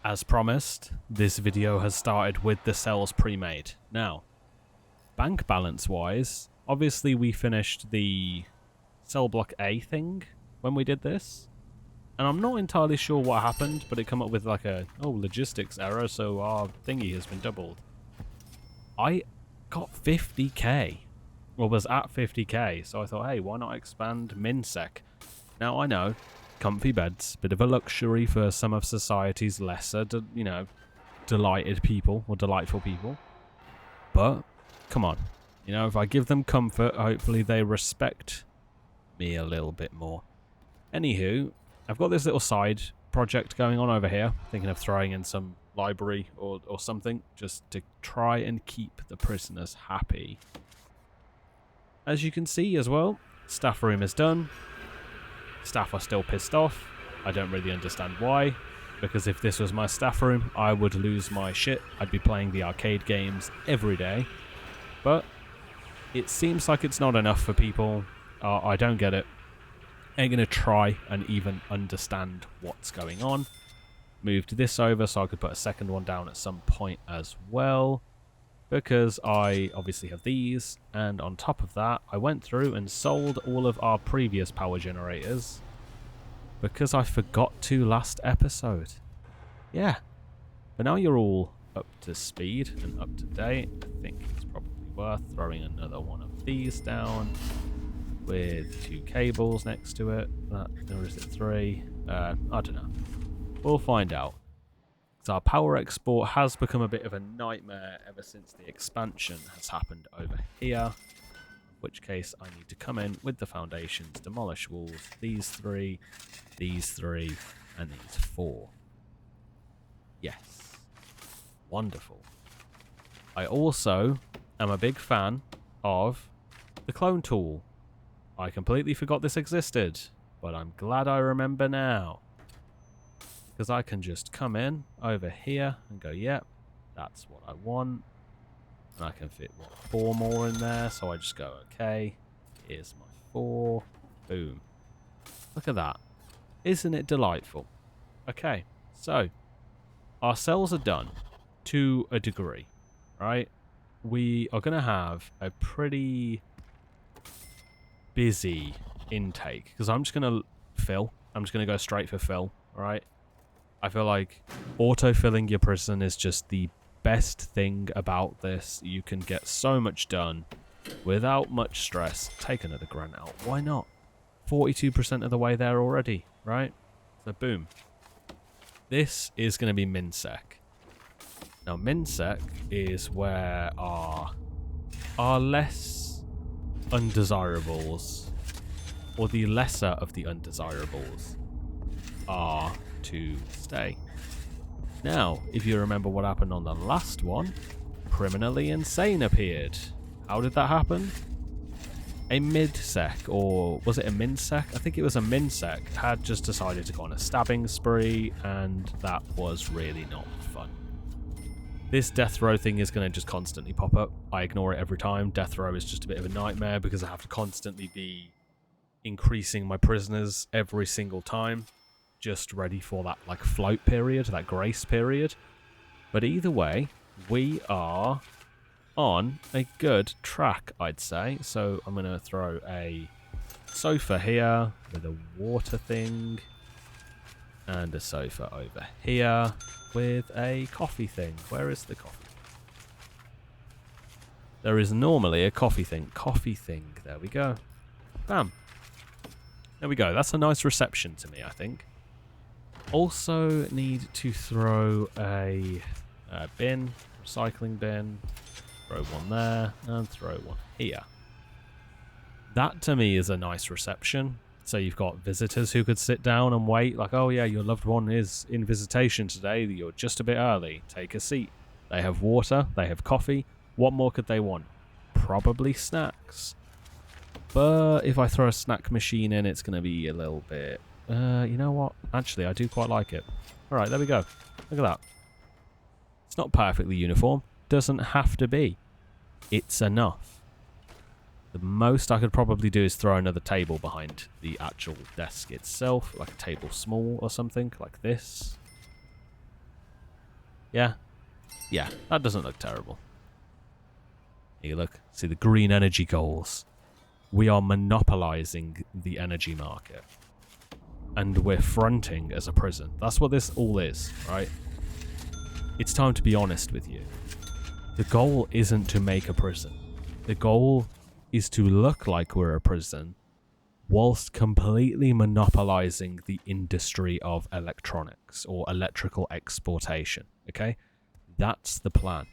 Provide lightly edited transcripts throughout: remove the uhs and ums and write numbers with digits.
As promised, this video has started with the cells pre-made. Now, bank balance wise, obviously we finished the cell block A thing when we did this. And I'm not entirely sure what happened, but it came up with like a, logistics error, so our thingy has been doubled. I got 50k, or was at 50k, so I thought, hey, why not expand MinSec? Now I know, comfy beds, bit of a luxury for some of society's lesser, delighted people, or delightful people. But, come on, if I give them comfort, hopefully they respect me a little bit more. Anywho, I've got this little side project going on over here, thinking of throwing in some library or something, just to try and keep the prisoners happy. As you can see as well, staff room is done. Staff are still pissed off. I don't really understand why, because if this was my staff room, I would lose my shit. I'd be playing the arcade games every day. But it seems like it's not enough for people. I don't get it. Ain't gonna try and even understand what's going on. Moved this over so I could put a second one down at some point as well, because I obviously have these, and on top of that I went through and sold all of our previous power generators because I forgot to last episode. Yeah, but now you're all up to speed and up to date. I think it's probably worth throwing another one of these down with 2 cables next to it. Or is it 3? I don't know. We'll find out. So our power export has become a bit of a nightmare ever since the expansion has happened over here. In which case I need to come in with the foundations, demolish walls, these 3, and these 4. Yes. Wonderful. I also am a big fan of the clone tool. I completely forgot this existed, but I'm glad I remember now. Because I can just come in over here and go, yep, that's what I want. And I can fit, 4 more in there. So I just go, okay, here's my 4. Boom. Look at that. Isn't it delightful? Okay, so our cells are done to a degree, right? We are going to have a pretty busy intake because I'm just going to fill. I'm just going to go straight for fill, right? I feel like auto-filling your prison is just the best thing about this. You can get so much done without much stress. Take another grunt out. Why not? 42% of the way there already, right? So boom. This is going to be MinSec. Now MinSec is where our less undesirables, or the lesser of the undesirables, are to stay. Now, if you remember what happened on the last one, Criminally Insane appeared. How did that happen? A mid-sec, or was it a min-sec? I think it was a min-sec, had just decided to go on a stabbing spree, and that was really not fun. This death row thing is going to just constantly pop up. I ignore it every time. Death row is just a bit of a nightmare because I have to constantly be increasing my prisoners every single time, just ready for that float period, that grace period. But either way, we are on a good track, I'd say. So I'm going to throw a sofa here with a water thing, and a sofa over here with a coffee thing. Where is the coffee? There is normally a coffee thing. There we go. Bam. There we go. That's a nice reception to me, I think. Also need to throw a bin, recycling bin. Throw one there, and throw one here. That to me is a nice reception. So you've got visitors who could sit down and wait, like, oh yeah, your loved one is in visitation today, you're just a bit early, take a seat. They have water, they have coffee. What more could they want? Probably snacks. But if I throw a snack machine in, it's going to be a little bit... you know what? Actually, I do quite like it. Alright, there we go. Look at that. It's not perfectly uniform. Doesn't have to be. It's enough. The most I could probably do is throw another table behind the actual desk itself, like a table small or something, like this. Yeah? Yeah, that doesn't look terrible. Here, look. See the green energy goals. We are monopolizing the energy market. And we're fronting as a prison. That's what this all is, right? It's time to be honest with you. The goal isn't to make a prison. The goal is to look like we're a prison whilst completely monopolizing the industry of electronics or electrical exportation, okay? That's the plan.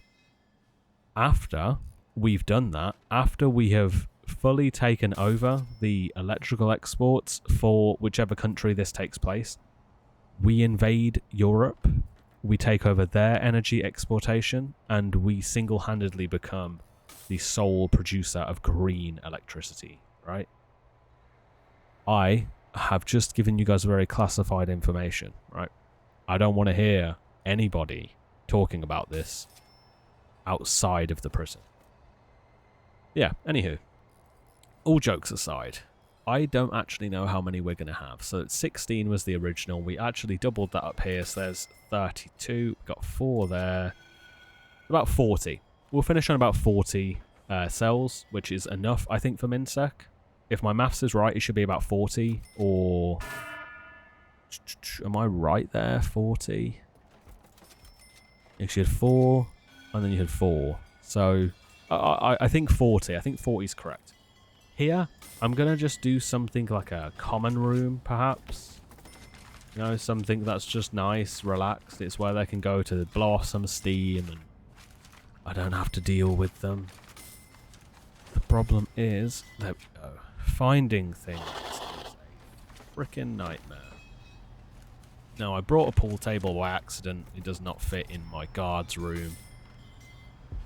After we've done that, after we have fully taken over the electrical exports for whichever country this takes place, we invade Europe, we take over their energy exportation, and we single-handedly become the sole producer of green electricity, right? I have just given you guys very classified information, right? I don't want to hear anybody talking about this outside of the prison. Yeah, anywho. All jokes aside, I don't actually know how many we're going to have. So 16 was the original. We actually doubled that up here, so there's 32. We've got 4 there. About 40. We'll finish on about 40 cells, which is enough, I think, for MinSec. If my maths is right, it should be about 40, or... Am I right there? 40? You had 4, and then you had 4. So, I think 40. I think 40 is correct. Here, I'm going to just do something like a common room, perhaps. You know, something that's just nice, relaxed. It's where they can go to blow off some steam, and I don't have to deal with them. The problem is, there we go. Finding things is a freaking nightmare. Now, I brought a pool table by accident. It does not fit in my guard's room.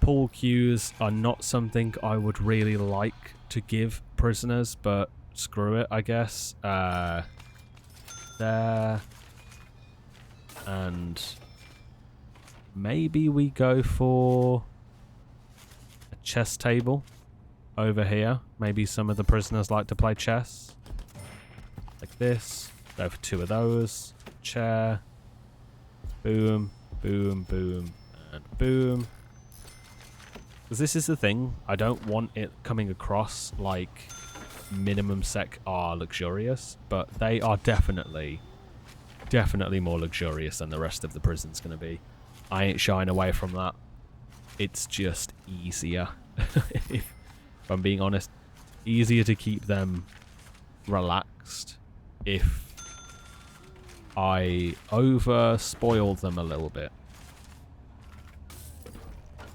Pool cues are not something I would really like to give prisoners, but screw it, I guess. There. And maybe we go for a chess table over here. Maybe some of the prisoners like to play chess. Like this. Go for 2 of those. Chair. Boom, boom, boom, and boom. Because this is the thing, I don't want it coming across like minimum sec are luxurious, but they are definitely more luxurious than the rest of the prison's going to be. I ain't shying away from that. It's just easier, if I'm being honest. Easier to keep them relaxed if I over-spoil them a little bit.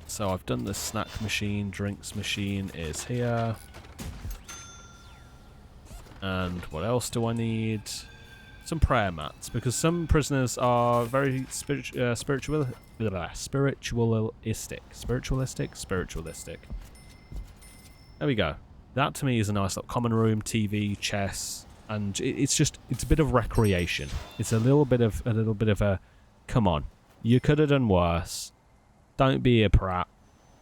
So I've done the snack machine, drinks machine is here. And what else do I need? Some prayer mats, because some prisoners are very spiritualistic. There we go. That to me is a nice little common room, TV, chess, and it's a bit of recreation. It's a little bit of a come on, you could have done worse. Don't be a prat,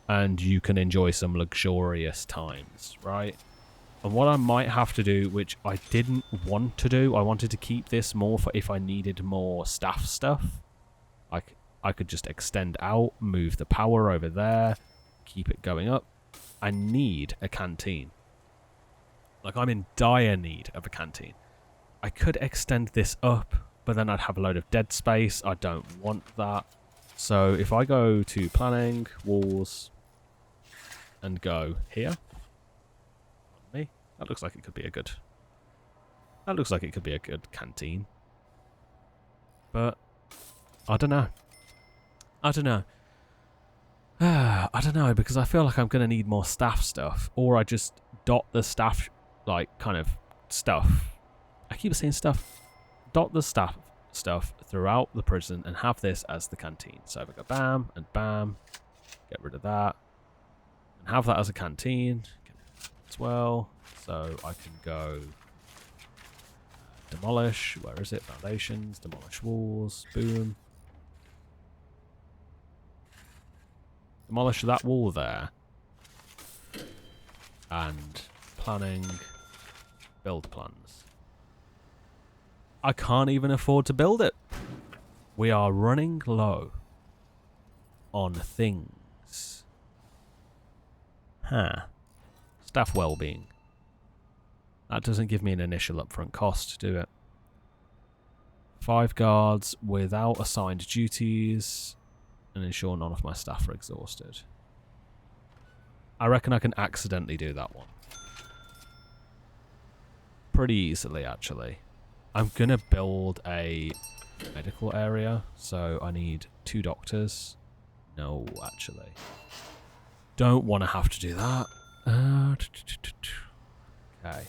and you can enjoy some luxurious times, right? And what I might have to do, which I didn't want to do, I wanted to keep this more for if I needed more staff stuff. I could just extend out, move the power over there, keep it going up. I need a canteen. Like, I'm in dire need of a canteen. I could extend this up, but then I'd have a load of dead space. I don't want that. So if I go to planning, walls, and go here, me, that looks like it could be a good. That looks like it could be a good canteen. But I don't know. I don't know. I don't know, because I feel like I'm going to need more staff stuff, or I just dot the staff, like, kind of stuff. I keep saying stuff. Dot the staff stuff throughout the prison and have this as the canteen. So if I go bam and bam, get rid of that, and have that as a canteen as well. So I can go demolish. Where is it? Foundations. Demolish walls. Boom. Demolish that wall there. And planning. Build plans. I can't even afford to build it. We are running low. on things. Huh. Staff well-being. That doesn't give me an initial upfront cost, do it? 5 guards without assigned duties and ensure none of my staff are exhausted. I reckon I can accidentally do that one. Pretty easily, actually. I'm going to build a medical area, so I need 2 doctors. No, actually. Don't want to have to do that. Okay.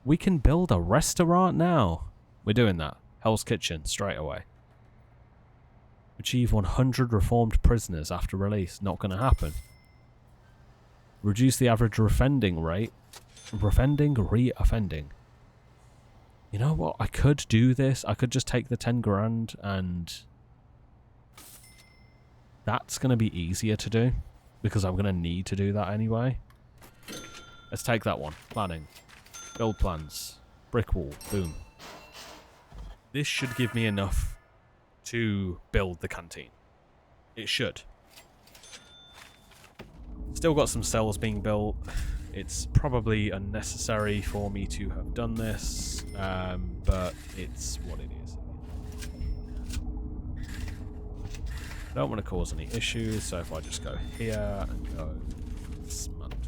We can build a restaurant now. We're doing that. Hell's Kitchen, straight away. Achieve 100 reformed prisoners after release. Not going to happen. Reduce the average reoffending rate. Reoffending. You know what? I could do this. I could just take the 10 grand and... That's going to be easier to do. Because I'm going to need to do that anyway. Let's take that one. Planning. Build plans. Brick wall. Boom. This should give me enough to build the canteen. It should. Still got some cells being built. It's probably unnecessary for me to have done this, but it's what it is. I don't want to cause any issues, so if I just go here and go dismantle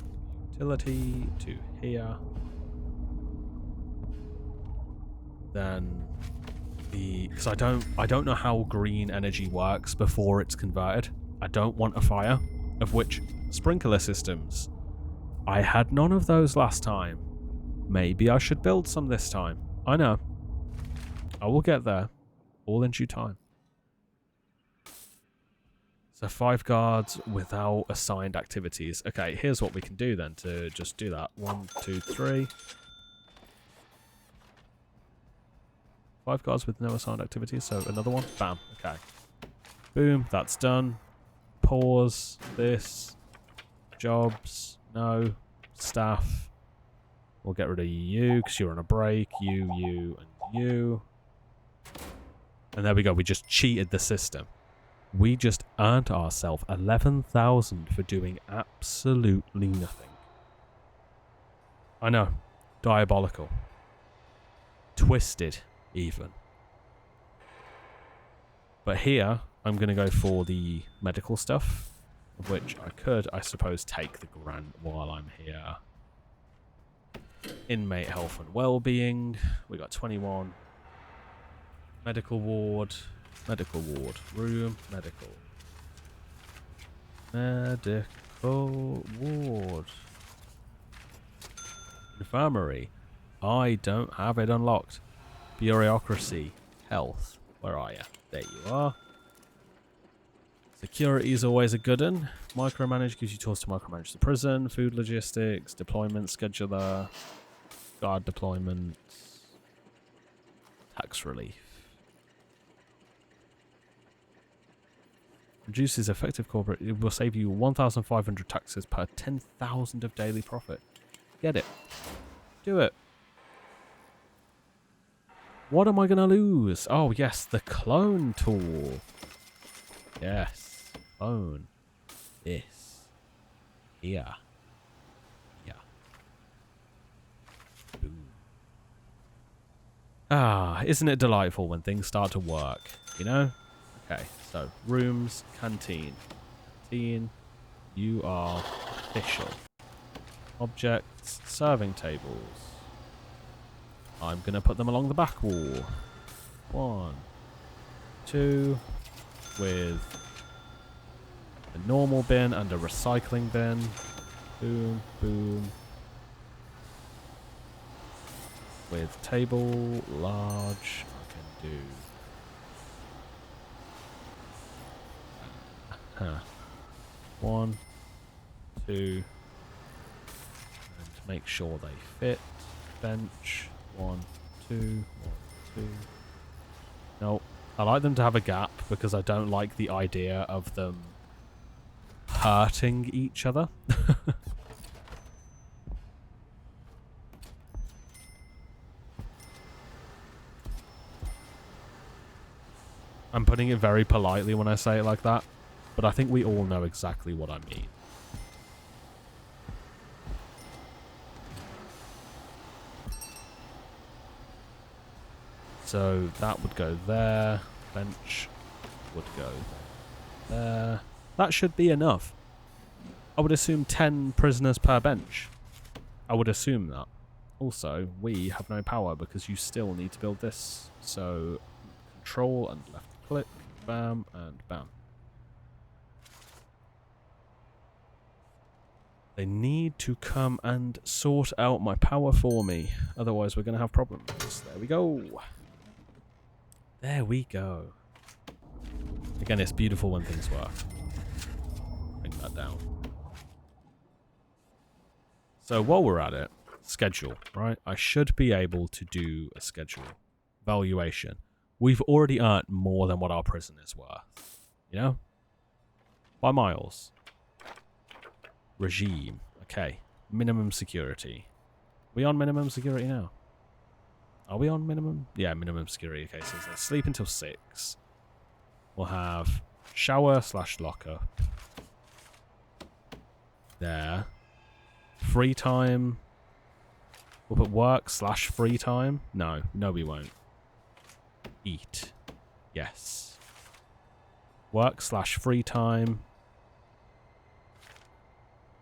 utility to here, then because I don't know how green energy works before it's converted. I don't want a fire, of which sprinkler systems. I had none of those last time. Maybe I should build some this time. I know. I will get there. All in due time. So 5 guards without assigned activities. Okay, here's what we can do then to just do that. 1, 2, 3. 5 guards with no assigned activities, so another one. Bam. Okay. Boom. That's done. Pause. This. Jobs. No. Staff. We'll get rid of you because you're on a break. You, and you. And there we go. We just cheated the system. We just earned ourselves 11,000 for doing absolutely nothing. I know. Diabolical. Twisted, even. But here, I'm going to go for the medical stuff, of which I could, I suppose, take the grant while I'm here. Inmate health and well-being. We got 21. Medical ward. Medical ward. Room. Medical. Medical ward. Infirmary. I don't have it unlocked. Bureaucracy. Health. Where are you? There you are. Security is always a good one. Micromanage gives you tools to micromanage the prison. Food logistics. Deployment scheduler. Guard deployment. Tax relief. Reduces effective corporate. It will save you 1,500 taxes per 10,000 of daily profit. Get it. Do it. What am I going to lose? Oh, yes, the clone tool. Yes. Clone. This. Here. Yeah. Boom. Ah, isn't it delightful when things start to work? You know? Okay, so rooms, canteen. Canteen, you are official. Objects, serving tables. I'm going to put them along the back wall. 1, 2, with a normal bin and a recycling bin. Boom, boom. With table, large, I can do... Huh. 1, 2, and make sure they fit. Bench. 1, 2, 1, 2. No, I like them to have a gap because I don't like the idea of them hurting each other. I'm putting it very politely when I say it like that, but I think we all know exactly what I mean. So that would go there. Bench would go there. That should be enough. I would assume 10 prisoners per bench. I would assume that. Also, we have no power because you still need to build this. So, control and left click, bam, and bam. They need to come and sort out my power for me. Otherwise, we're going to have problems. There we go. There we go. Again, it's beautiful when things work. Bring that down. So while we're at it, schedule, right? I should be able to do a schedule. Valuation. We've already earned more than what our prison is worth. You know? By miles. Regime. Okay. Minimum security. We on minimum security now? Are we on minimum? Yeah, minimum security. Okay, so let's sleep until 6. We'll have shower/locker. There. Free time. We'll put work/free time. No, we won't. Eat. Yes. Work/free time.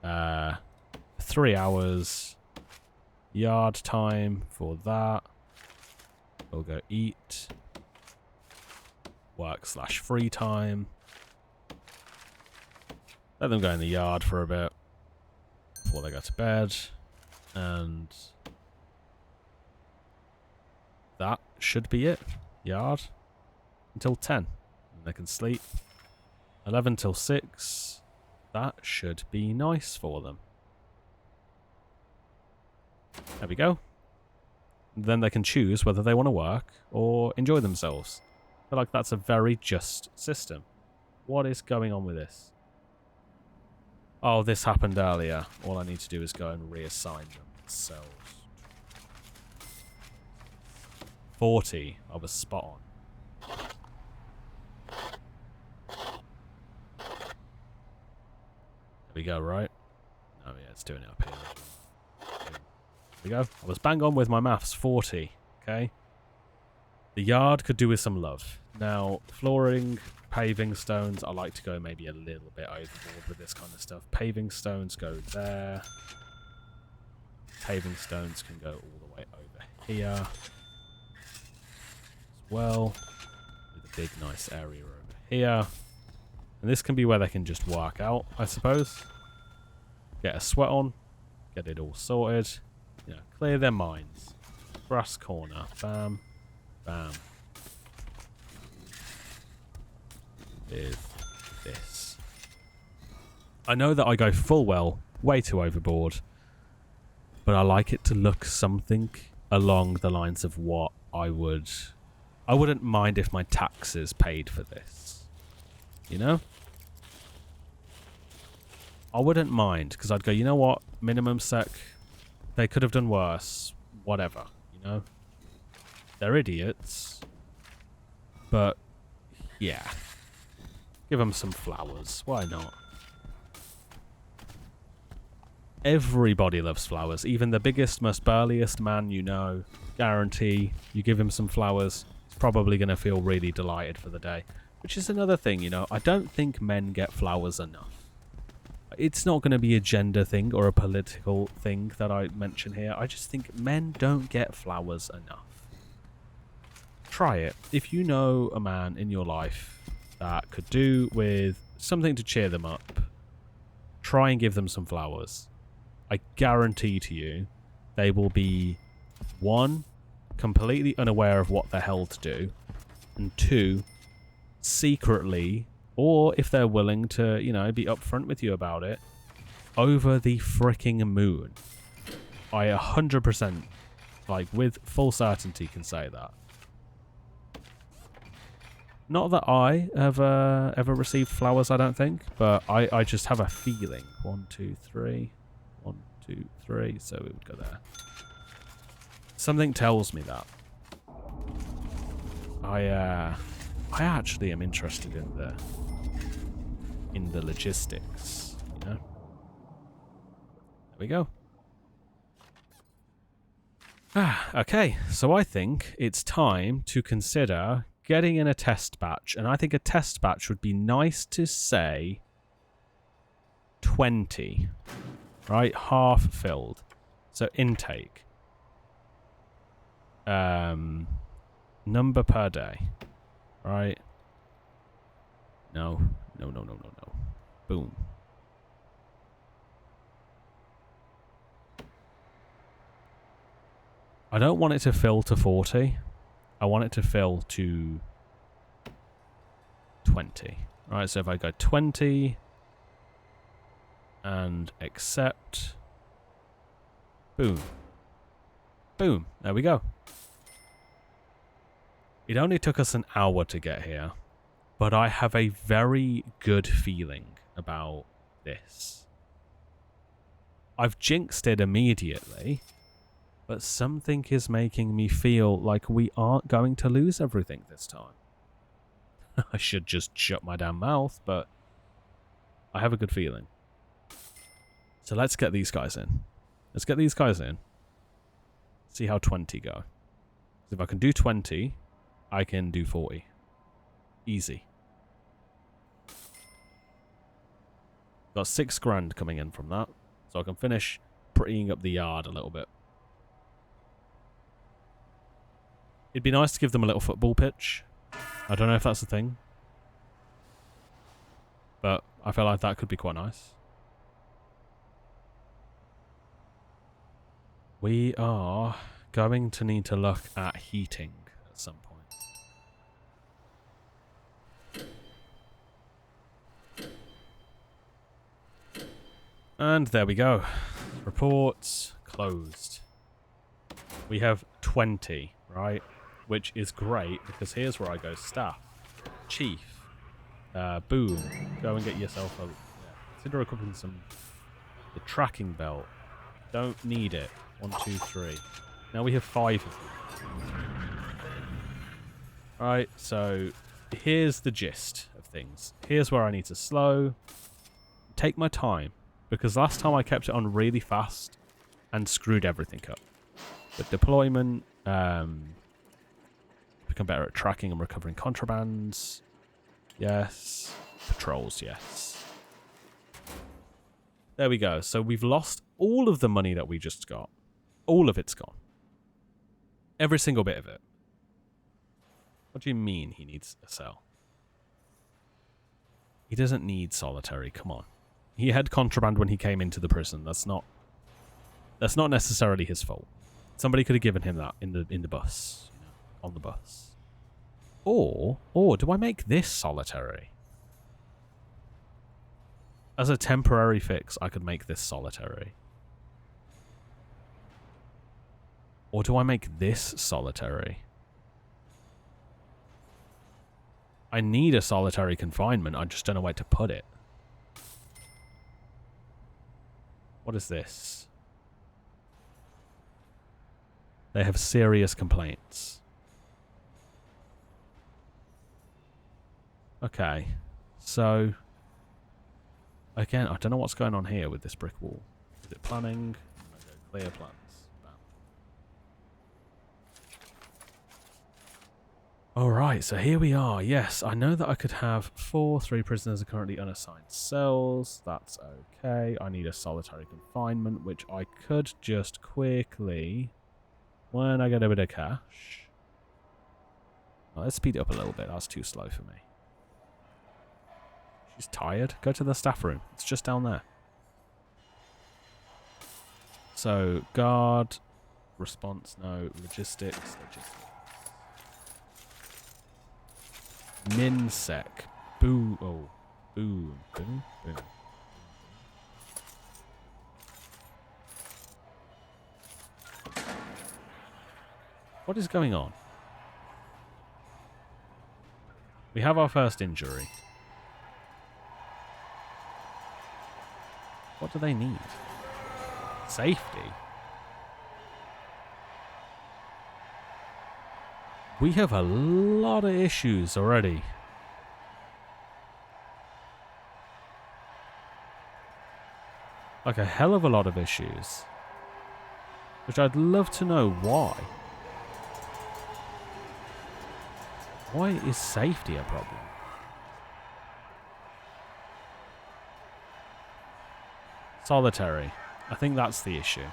3 hours. Yard time for that. We'll go eat. Work/free time. Let them go in the yard for a bit before they go to bed. And that should be it. Yard until 10. And they can sleep. 11 till 6. That should be nice for them. There we go. Then they can choose whether they want to work or enjoy themselves. I feel like that's a very just system. What is going on with this? Oh, this happened earlier. All I need to do is go and reassign them cells. 40. I was spot on. There we go, right? Oh yeah, it's doing it up here. There we go. I was bang on with my maths. 40. Okay. The yard could do with some love. Now, flooring, paving stones, I like to go maybe a little bit overboard with this kind of stuff. Paving stones go there. Paving stones can go all the way over here. As well. With a big, nice area over here. And this can be where they can just work out, I suppose. Get a sweat on. Get it all sorted. You know, clear their minds. Grass corner. Bam. Bam. With this. I know that I go full well, way too overboard, but I like it to look something along the lines of what I wouldn't mind if my taxes paid for this. You know? I wouldn't mind, because I'd go, you know what? Minimum sec, they could have done worse. Whatever, you know? They're idiots. But, yeah. Give them some flowers. Why not? Everybody loves flowers. Even the biggest, most burliest man you know. Guarantee you give him some flowers, he's probably going to feel really delighted for the day. Which is another thing, you know. I don't think men get flowers enough. It's not going to be a gender thing or a political thing that I mention here. I just think men don't get flowers enough. Try it. If you know a man in your life that could do with something to cheer them up, try and give them some flowers. I guarantee to you they will be, 1, completely unaware of what the hell to do, and 2, secretly, or if they're willing to, you know, be upfront with you about it, over the freaking moon. I 100%, like, with full certainty can say that. Not that I have ever received flowers, I don't think, but I just have a feeling. 1, 2, 3. 1, 2, 3. So it would go there. Something tells me that. I actually am interested in the logistics, you know? There we go. Okay, so I think it's time to consider getting in a test batch, and I think a test batch would be nice to say 20, right? Half filled. So intake. Number per day, right? No. Boom. I don't want it to fill to 40. I want it to fill to 20. Right, so if I go 20 and accept, boom. Boom, there we go. It only took us an hour to get here, but I have a very good feeling about this. I've jinxed it immediately, but something is making me feel like we aren't going to lose everything this time. I should just shut my damn mouth, but I have a good feeling. So let's get these guys in. Let's get these guys in. See how 20 go. If I can do 20, I can do 40. Easy. Got 6 grand coming in from that, so I can finish prettying up the yard a little bit. It'd be nice to give them a little football pitch. I don't know if that's a thing, but I feel like that could be quite nice. We are going to need to look at heating at some point. And there we go. Reports closed. We have 20, right? Which is great, because here's where I go. Staff. Chief. Boom. Go and get yourself a... Yeah. Consider equipping the tracking belt. Don't need it. 1, 2, 3. Now we have 5 of them. Right, so here's the gist of things. Here's where I need to slow. Take my time. Because last time I kept it on really fast and screwed everything up. But deployment, become better at tracking and recovering contrabands. Yes. Patrols, yes. There we go. So we've lost all of the money that we just got. All of it's gone. Every single bit of it. What do you mean he needs a cell? He doesn't need solitary, come on. He had contraband when he came into the prison. That's not necessarily his fault. Somebody could have given him that in the bus, you know, on the bus. Or do I make this solitary? As a temporary fix, I could make this solitary. Or do I make this solitary? I need a solitary confinement. I just don't know where to put it. What is this? They have serious complaints. Okay. So, again, I don't know what's going on here with this brick wall. Is it planning? Clear plans. Alright, so here we are. Yes, I know that I could have 3 prisoners are currently unassigned cells. That's okay. I need a solitary confinement, which I could just quickly, when I get a bit of cash. Oh, let's speed it up a little bit. That's too slow for me. She's tired. Go to the staff room. It's just down there. So, guard, response, no, logistics. Minsec. Boo. Oh. Boom. Boom. Boom. What is going on? We have our first injury. What do they need? Safety? We have a lot of issues already. Like a hell of a lot of issues. Which I'd love to know why. Why is safety a problem? Solitary. I think that's the issue.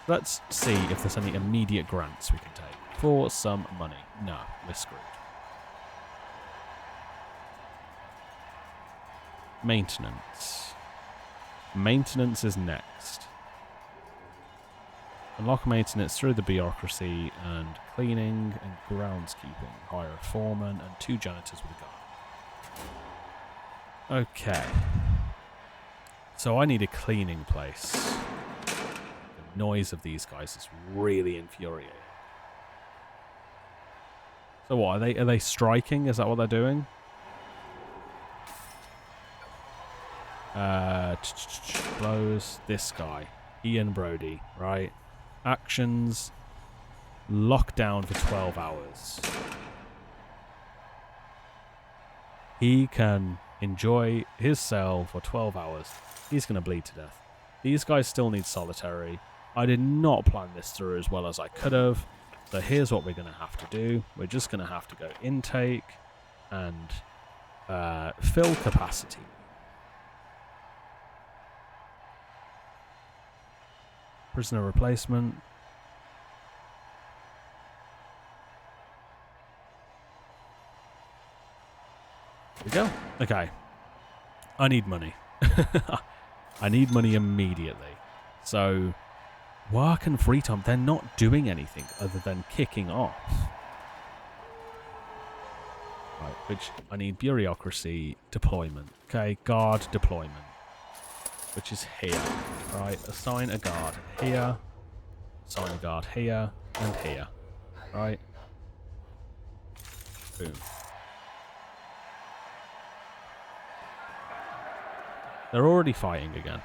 Let's see if there's any immediate grants we can take for some money. No, we're screwed. Maintenance. Maintenance is next. Unlock maintenance through the bureaucracy and cleaning and groundskeeping. Hire a foreman and 2 janitors with a guard. Okay. So I need a cleaning place. The noise of these guys is really infuriating. So what, are they striking? Is that what they're doing? Close this guy. Ian Brody, right? Actions. Lockdown for 12 hours. He can enjoy his cell for 12 hours. He's going to bleed to death. These guys still need solitary. I did not plan this through as well as I could have. So here's what we're going to have to do. We're just going to have to go intake and fill capacity. Prisoner replacement. Here we go. Okay. I need money. I need money immediately. So, work and free time, they're not doing anything other than kicking off. Right, which I need bureaucracy deployment. Okay, guard deployment. Which is here. Right, assign a guard here. Assign a guard here and here. Right. Boom. They're already fighting again.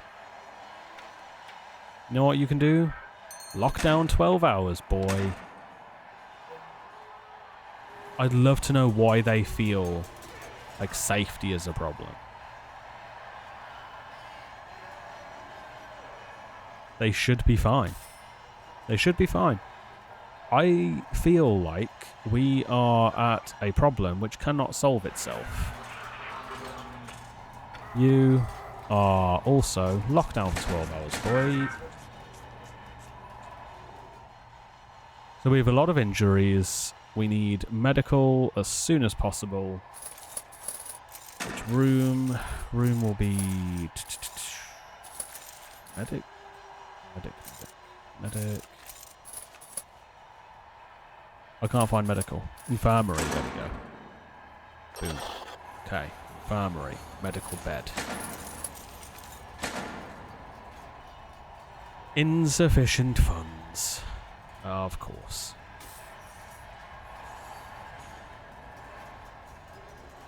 You know what you can do? Lockdown 12 hours, boy. I'd love to know why they feel like safety is a problem. They should be fine. They should be fine. I feel like we are at a problem which cannot solve itself. You are also locked down for 12 hours, boy. So we have a lot of injuries. We need medical as soon as possible. Which room? Room will be... Medic? Medic. I can't find medical. Infirmary, there we go. Boom. Okay. Infirmary. Medical bed. Insufficient funds. Of course.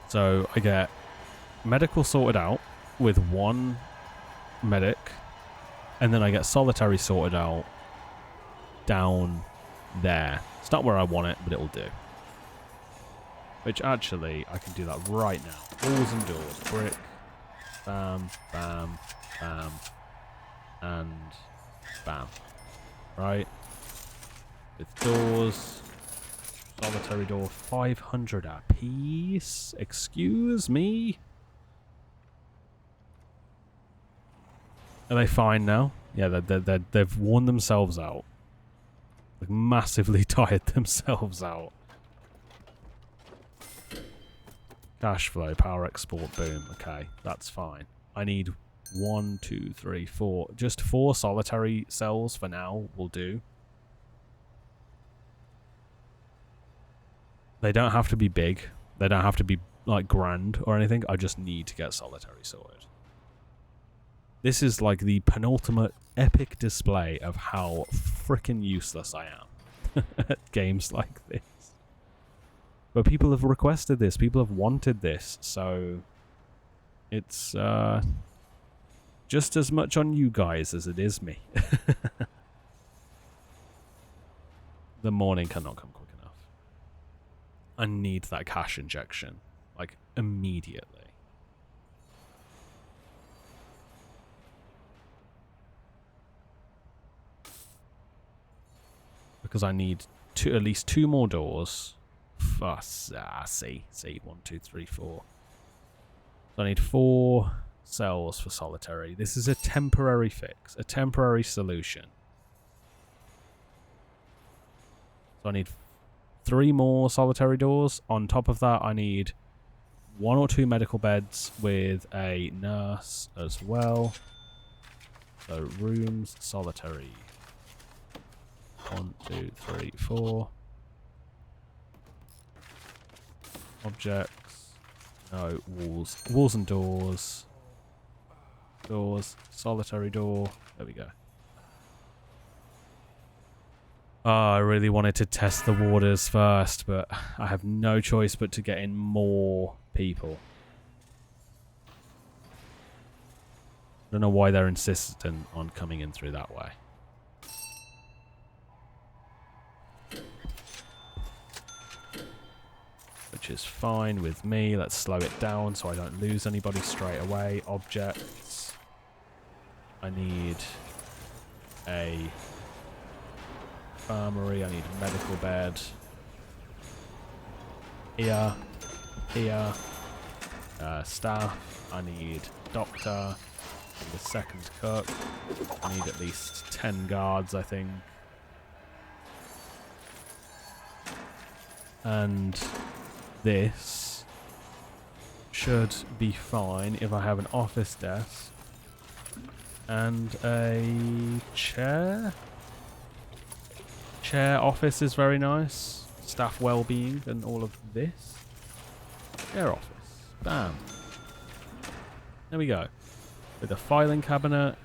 So I get medical sorted out with 1 medic, and then I get solitary sorted out down there. It's not where I want it, but it'll do. Which actually, I can do that right now. Walls and doors. Brick. Bam, bam, bam, and bam. Right? With doors. Solitary door. 500 a piece. Excuse me? Are they fine now? Yeah, they've worn themselves out. Like, massively tired themselves out. Cash flow, power export, boom. Okay, that's fine. I need 1, 2, 3, 4. Just 4 solitary cells for now will do. They don't have to be big. They don't have to be, like, grand or anything. I just need to get solitary sorted. This is like the penultimate epic display of how freaking useless I am at games like this. But people have requested this. People have wanted this. So it's just as much on you guys as it is me. The morning cannot come quick enough. I need that cash injection, like, immediately. Because I need at least 2 more doors. See. 1, 2, 3, 4. So I need 4 cells for solitary. This is a temporary fix, a temporary solution. So I need 3 more solitary doors. On top of that, I need 1 or 2 medical beds with a nurse as well. So rooms, solitary. 1, 2, 3, 4. Objects. No, walls. Walls and doors. Doors. Solitary door. There we go. Oh, I really wanted to test the warders first, but I have no choice but to get in more people. I don't know why they're insistent on coming in through that way. Which is fine with me. Let's slow it down so I don't lose anybody straight away. Objects. I need a infirmary. I need a medical bed. Here. Staff. I need doctor. I need a second cook. I need at least 10 guards, I think. And this should be fine if I have an office desk and a chair. Chair office is very nice. Staff well-being and all of this. Chair office. Bam. There we go. With a filing cabinet.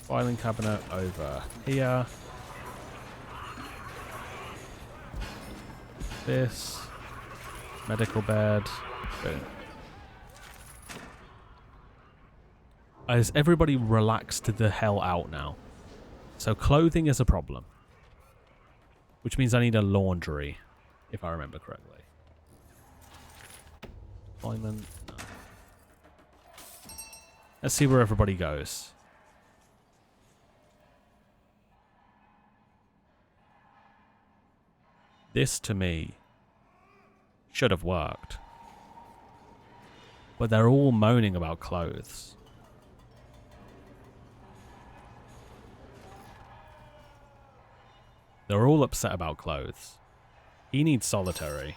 Filing cabinet over here. This. Medical bed. Boom. Is everybody relaxed the hell out now? So clothing is a problem. Which means I need a laundry, if I remember correctly. Deployment. No. Let's see where everybody goes. This, to me, should have worked. But they're all moaning about clothes. They're all upset about clothes. He needs solitary.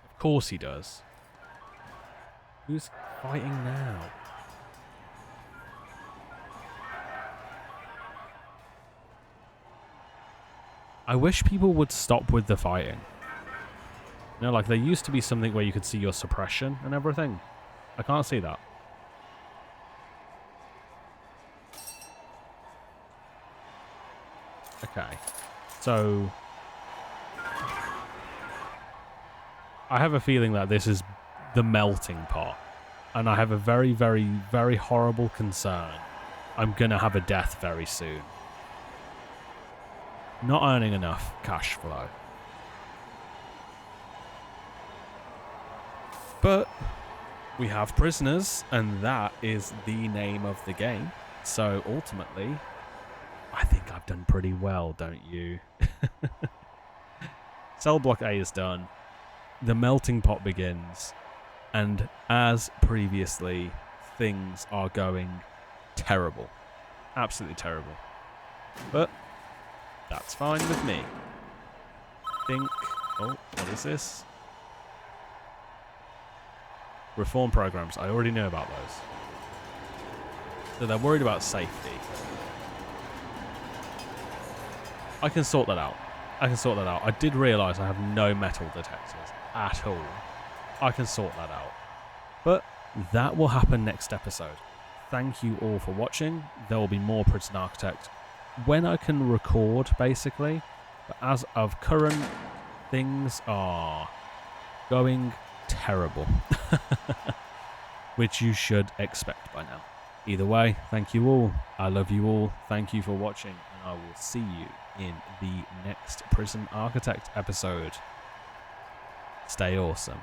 Of course he does. Who's fighting now? I wish people would stop with the fighting. You know, like there used to be something where you could see your suppression and everything. I can't see that. Okay. So I have a feeling that this is the melting pot. And I have a very, very, very horrible concern. I'm going to have a death very soon. Not earning enough cash flow. But we have prisoners, and that is the name of the game. So ultimately, I think I've done pretty well, don't you? Cell block A is done. The melting pot begins. And as previously, things are going terrible. Absolutely terrible. But that's fine with me. Oh, what is this? Reform programs. I already know about those. So they're worried about safety. I can sort that out. I did realise I have no metal detectors at all. I can sort that out. But that will happen next episode. Thank you all for watching. There will be more Prison Architect when I can record, basically. But as of current, things are going terrible. Which you should expect by now. Either way, thank you all. I love you all. Thank you for watching. I will see you in the next Prison Architect episode. Stay awesome.